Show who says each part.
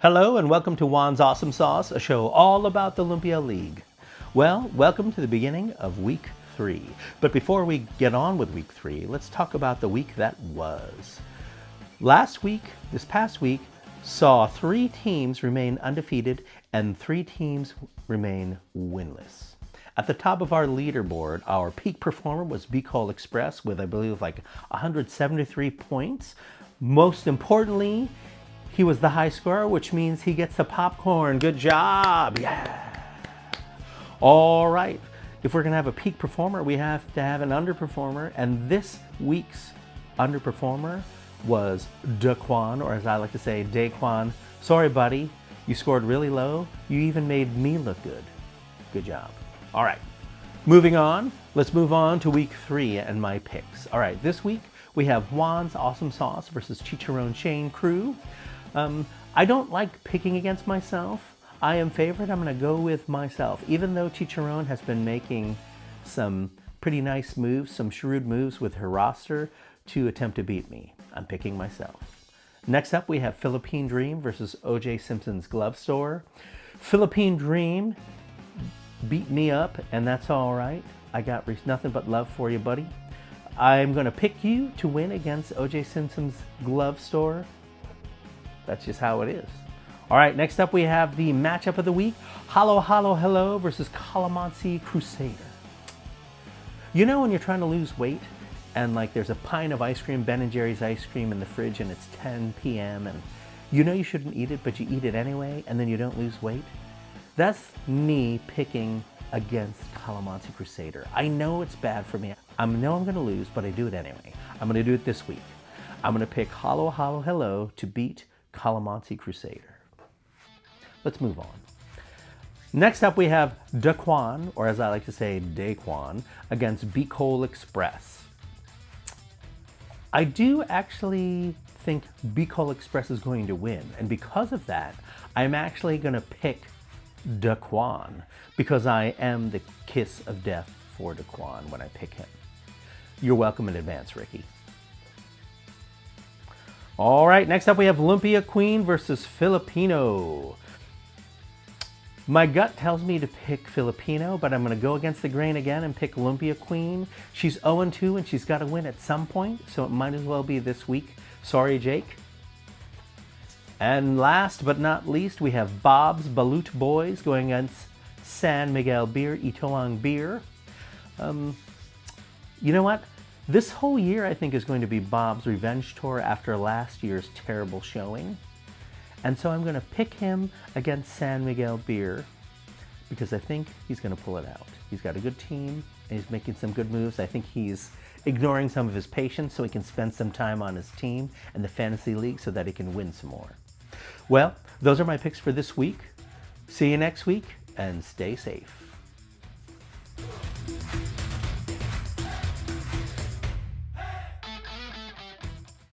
Speaker 1: Hello and welcome to Juan's Awesome Sauce, a show all about the Olympia League. Well, welcome to the beginning of week 3. But before we get on with week 3, let's talk about the week that was. This past week, saw 3 teams remain undefeated and 3 teams remain winless. At the top of our leaderboard, our peak performer was Bicol Express with, I believe, like 173 points. Most importantly, he was the high scorer, which means he gets the popcorn. Good job. Yeah. All right. If we're going to have a peak performer, we have to have an underperformer. And this week's underperformer was Daquan, or as I like to say, Daquan. Sorry, buddy. You scored really low. You even made me look good. Good job. All right. Moving on. Let's move on to week 3 and my picks. All right. This week we have Juan's Awesome Sauce versus Chicharron Shane Crew. I don't like picking against myself. I am favored. I'm going to go with myself. Even though Chicharron has been making some pretty nice moves, some shrewd moves with her roster to attempt to beat me, I'm picking myself. Next up, we have Philippine Dream versus O.J. Simpson's Glove Store. Philippine Dream beat me up, and that's all right. I got nothing but love for you, buddy. I'm going to pick you to win against O.J. Simpson's Glove Store. That's just how it is. All right, next up we have the matchup of the week. Halo Halo Hello versus Calamansi Crusader. You know when you're trying to lose weight and like there's a pint of ice cream, Ben & Jerry's ice cream in the fridge and it's 10 p.m. and you know you shouldn't eat it, but you eat it anyway and then you don't lose weight? That's me picking against Calamansi Crusader. I know it's bad for me. I know I'm going to lose, but I do it anyway. I'm going to do it this week. I'm going to pick Halo Halo Hello to beat Calamansi Crusader. Let's move on. Next up we have Daquan, or as I like to say, Daquan, against Bicol Express. I do actually think Bicol Express is going to win, and because of that, I'm actually going to pick Daquan, because I am the kiss of death for Daquan when I pick him. You're welcome in advance, Ricky. All right, next up we have Olympia Queen versus Filipino. My gut tells me to pick Filipino, but I'm going to go against the grain again and pick Olympia Queen. She's 0-2 and she's got to win at some point, so it might as well be this week. Sorry, Jake. And last but not least, we have Bob's Balut Boys going against San Miguel Beer, Itoang Beer. You know what? This whole year, I think, is going to be Bob's revenge tour after last year's terrible showing. And so I'm going to pick him against San Miguel Beer because I think he's going to pull it out. He's got a good team, and he's making some good moves. I think he's ignoring some of his patience so he can spend some time on his team and the fantasy league so that he can win some more. Well, those are my picks for this week. See you next week, and stay safe.